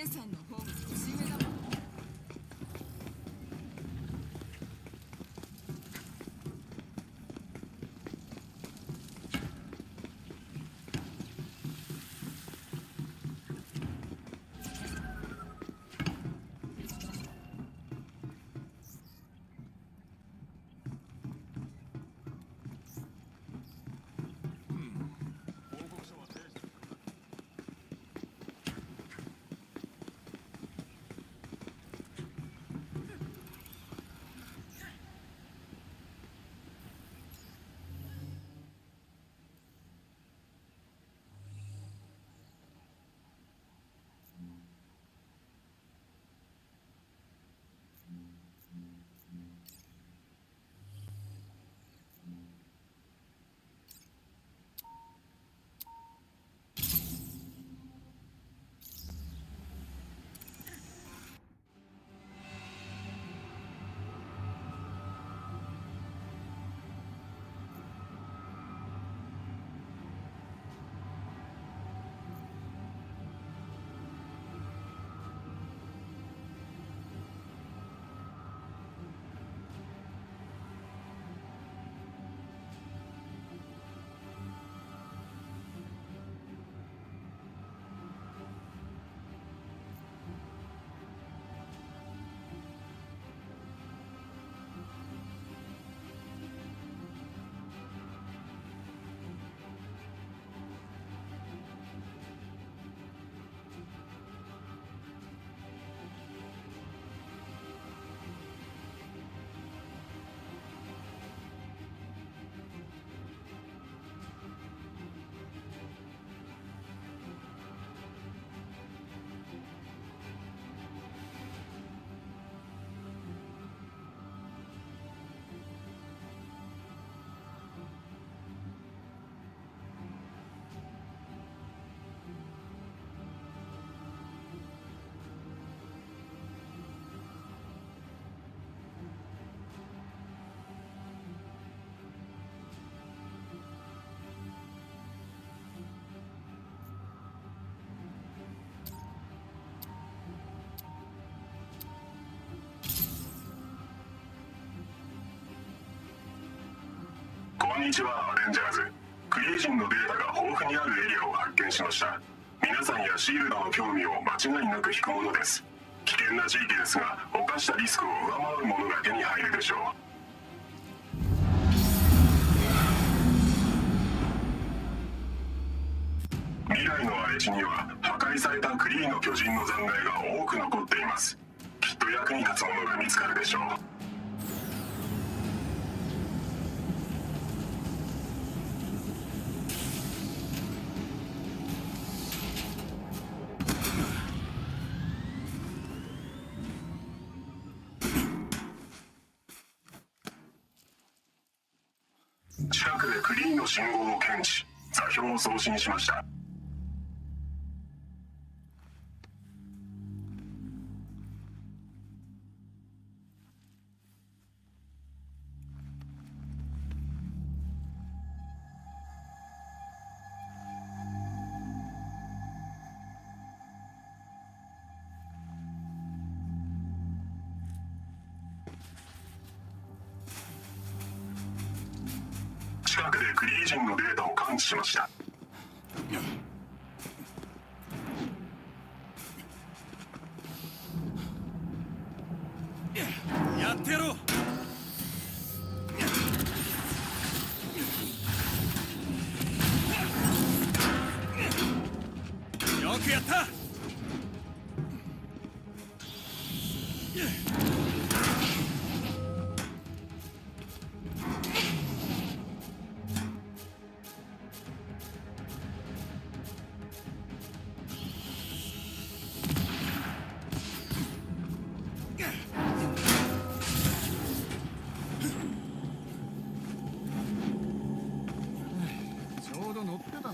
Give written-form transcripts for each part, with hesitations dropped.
さんの方が年上だもん。こんにちは、アベンジャーズ。クリエ人のデータが豊富にあるエリアを発見しました。皆さんやシールドの興味を間違いなく引くものです。危険な地域ですが、犯したリスクを上回るものが手に入るでしょう。未来の荒れ地には破壊されたクリーの巨人の残骸が多く残っています。きっと役に立つものが見つかるでしょう。近くでクリーンの信号を検知、座標を送信しました。近くでクリー人のデータを感知しました。やってやろう。よくやった。ちょうど乗ってたんだ。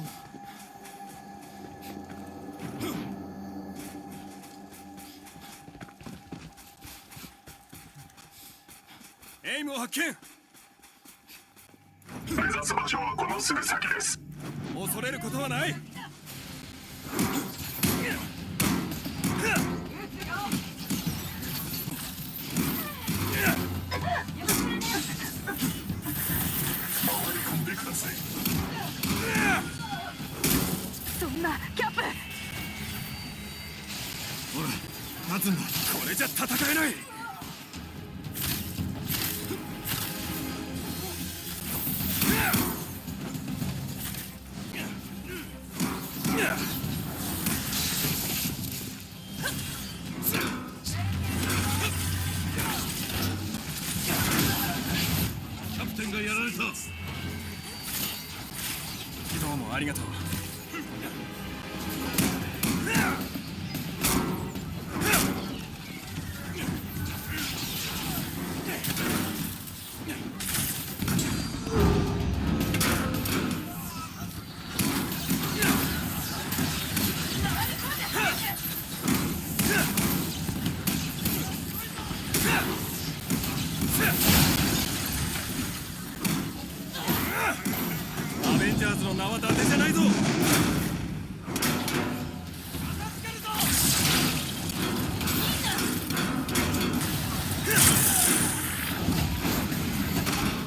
エイムを発見。目指す場所はこのすぐ先です。恐れることはない。キャップ。ほら立つんだ。これじゃ戦えない。キャプテンがやられた。どうもありがとう。アベンジャーズの名は伊達じゃないぞ。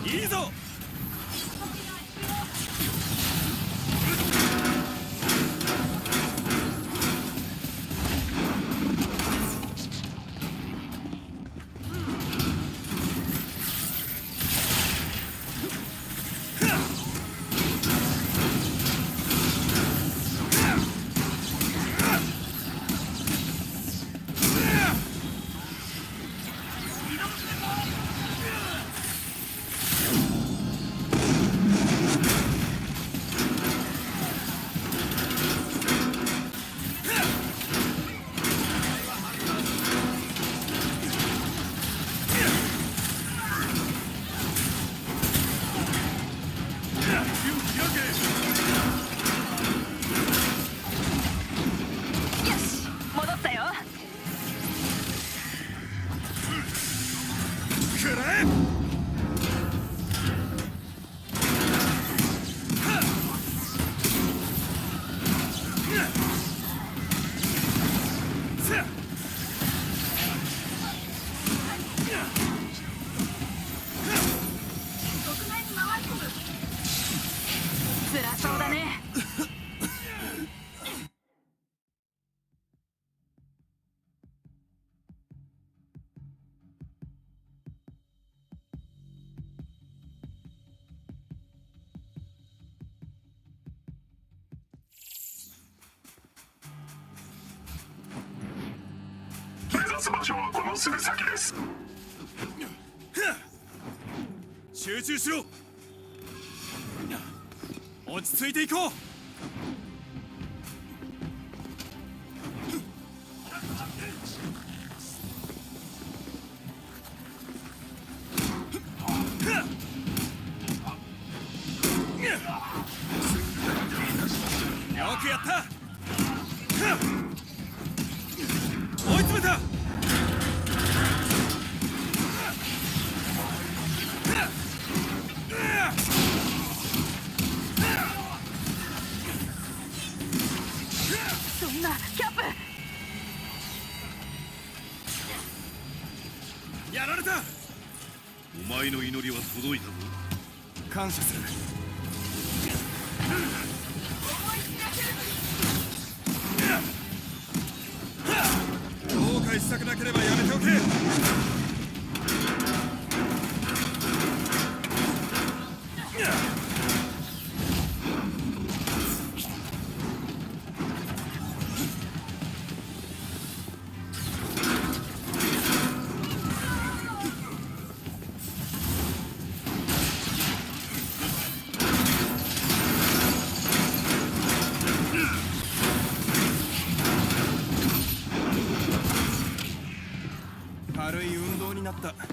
いいぞ。戻ったよ。くらえ。辛そうだね。目指す場所はこのすぐ先です。集中しろ。落ち着いていこう。よくやった。追い詰めた。そんなキャップ。やられた。お前の祈りは届いたぞ。感謝する。後悔したくなければやめておけ。軽い運動になった。や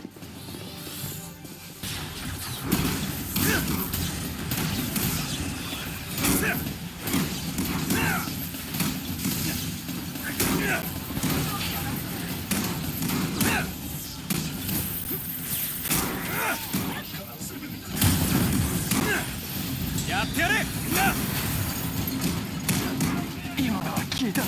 ってやれ。今のは効いたな。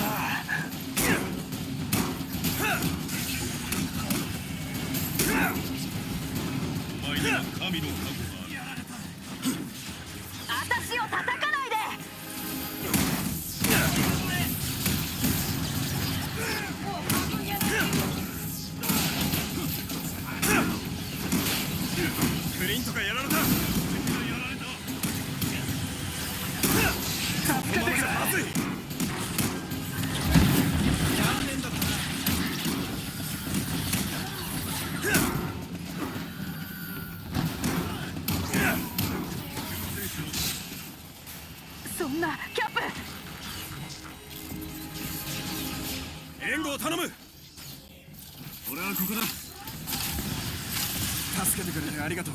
援護を頼む。俺はここだ。助けてくれてありがとう。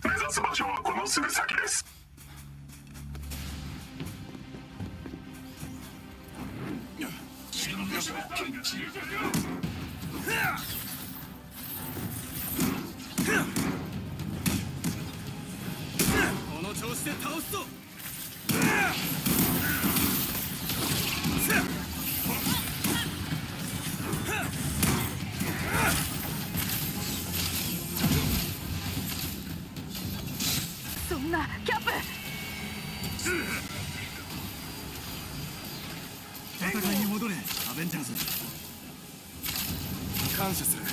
目指す場所はこのすぐ先です。この調子で倒すぞ。そんなキャップ。戦いに戻れ、アベンジャーズ。感謝する。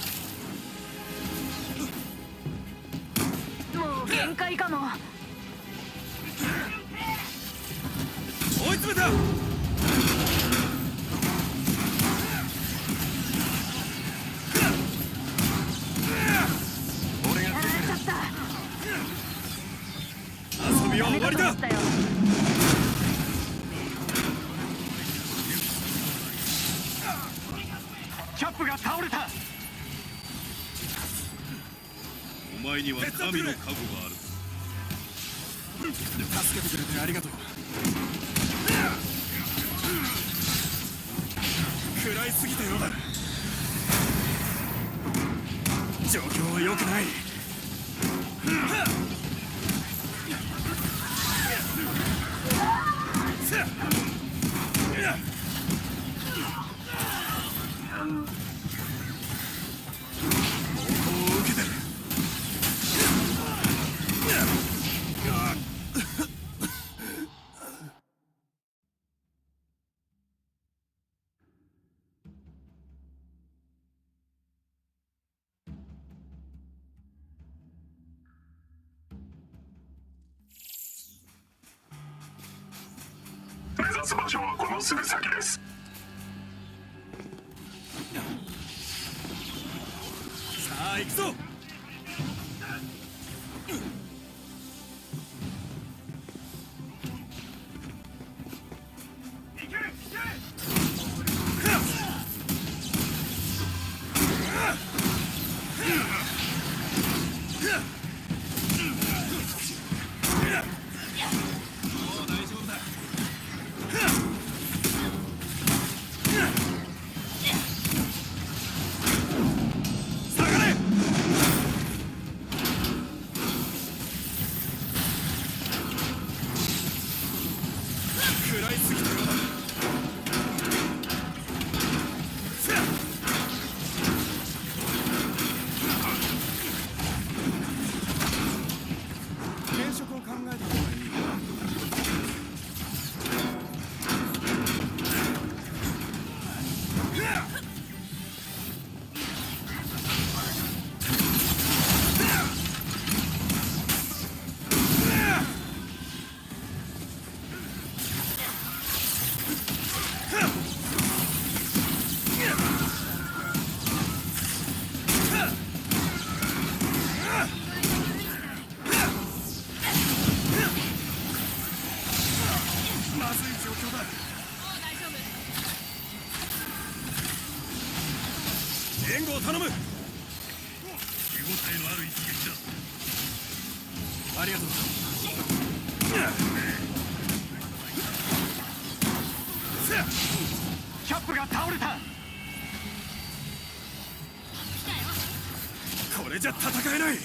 もう限界かも。追い詰めた。俺がやられちゃった。遊びは終わりだ。ダメかと思ったよ。キャップが倒れた。お前には神の加護がある。助けてくれてありがとう。食らいすぎたようだ。状況は良くない。猛攻を受けてる。目指す場所はこのすぐ先です。さあ行くぞ。食らいすぎたようだ。転職を考えた方がいい。まずい状況だ。援護を頼む。手応えのある一撃だ。ありがとう。キャップが倒れた。これじゃ戦えない。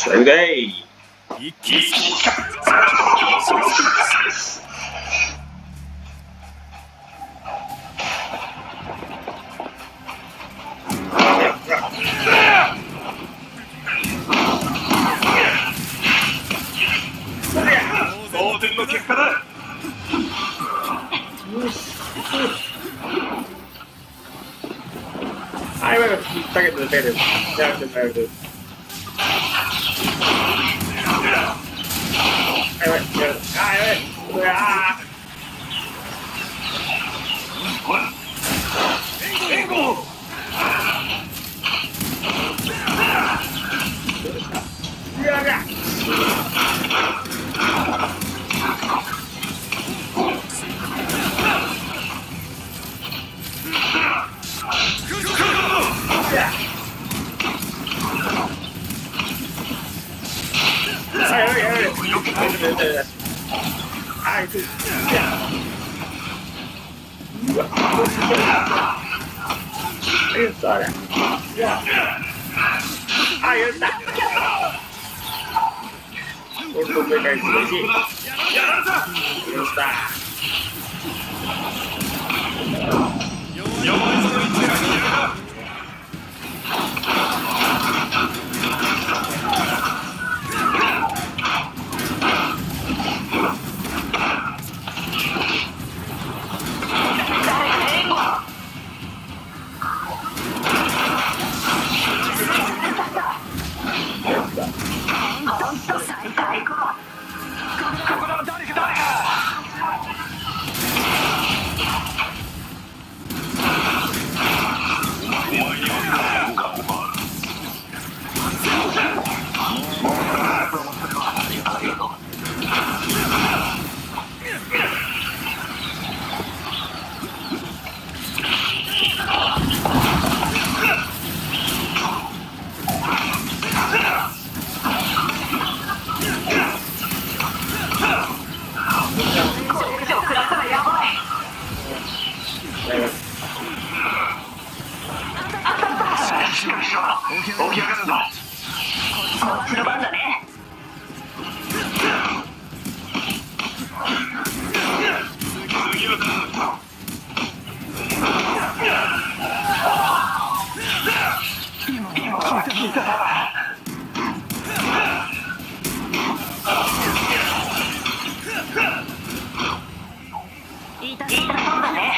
それでいい。一気に当然の結果だ。はい、bueno, está que te pegues. Ya te pegues. Ay, bueno, ay, ah. 援護。Ay, sí. Ahora. Ahí está. Por tu pega sí. Ahí está. 起き上がるんだ。こっちの番だね。次のターン。痛そうだね。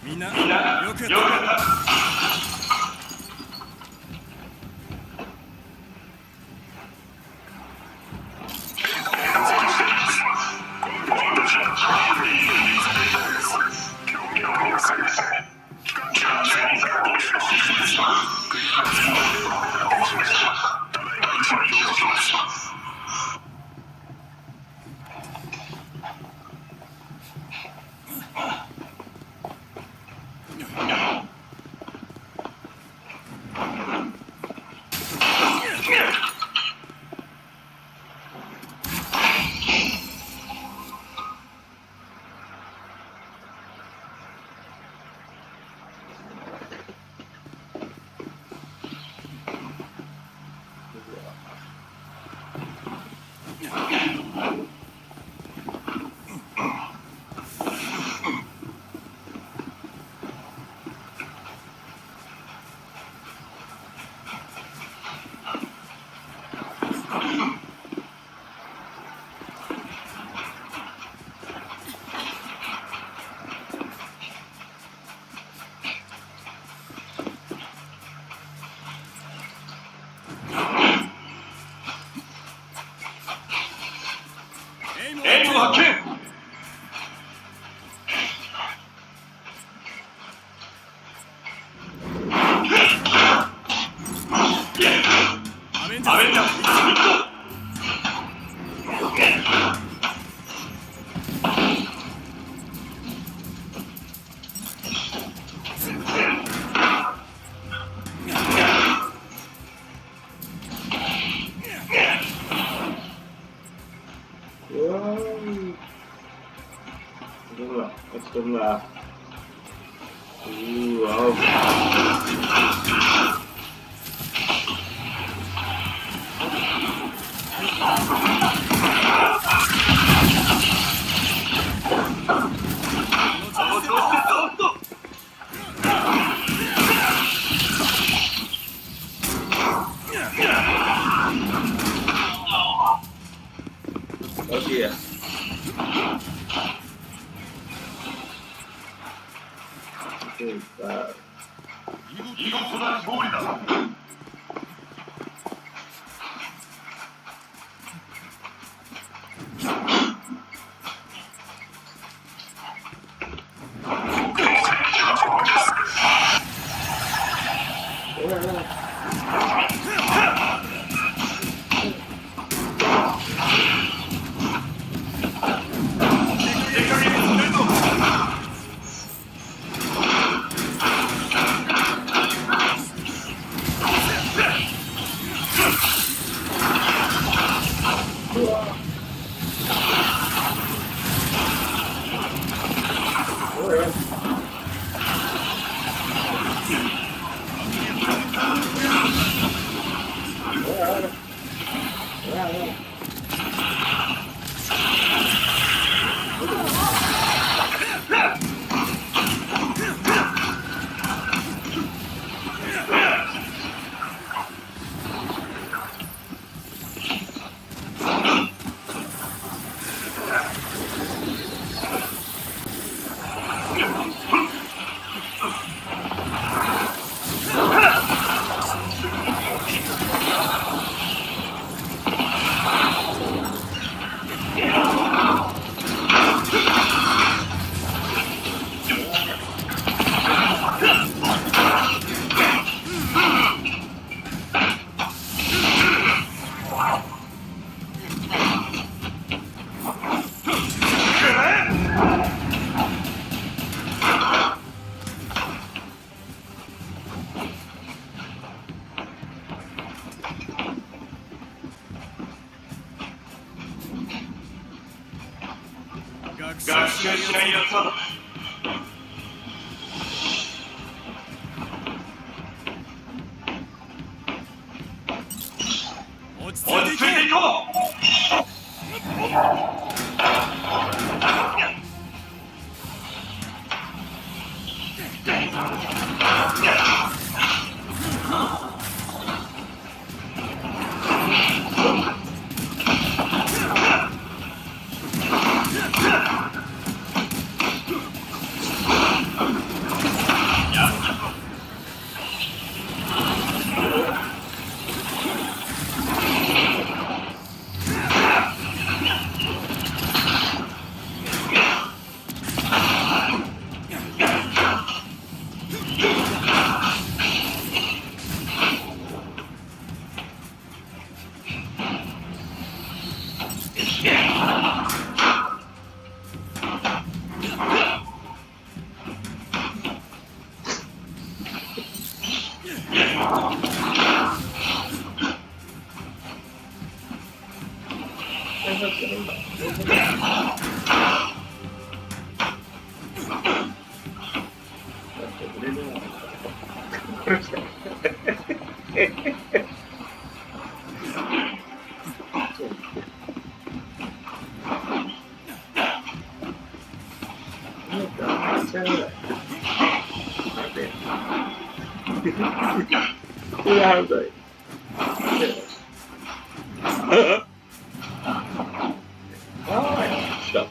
みんなよくやった。 아벤자스 이쪽. Wow. Đúng rồi, đúng là. Wow. Ở kìa. Và 이것보다 소울이다.学習시간이었어. 어디서 이거? Ra rồi. Stop.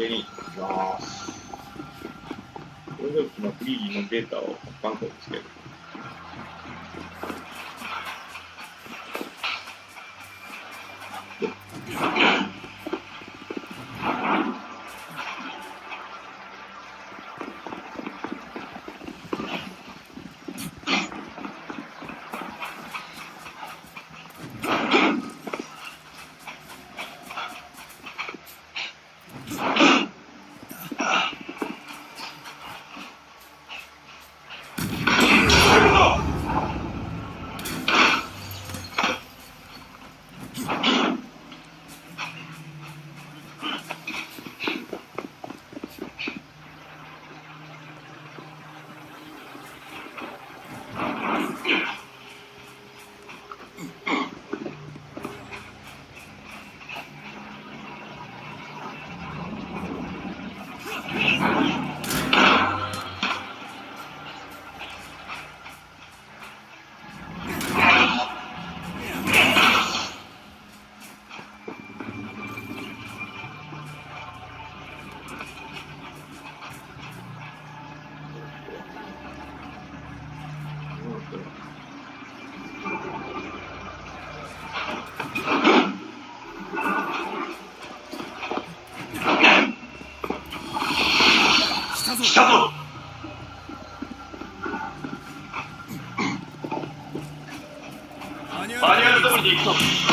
上に行きます。これで今フリーのデータをバンコにつける。来たぞ。マニュマニュアル通りに行くぞ。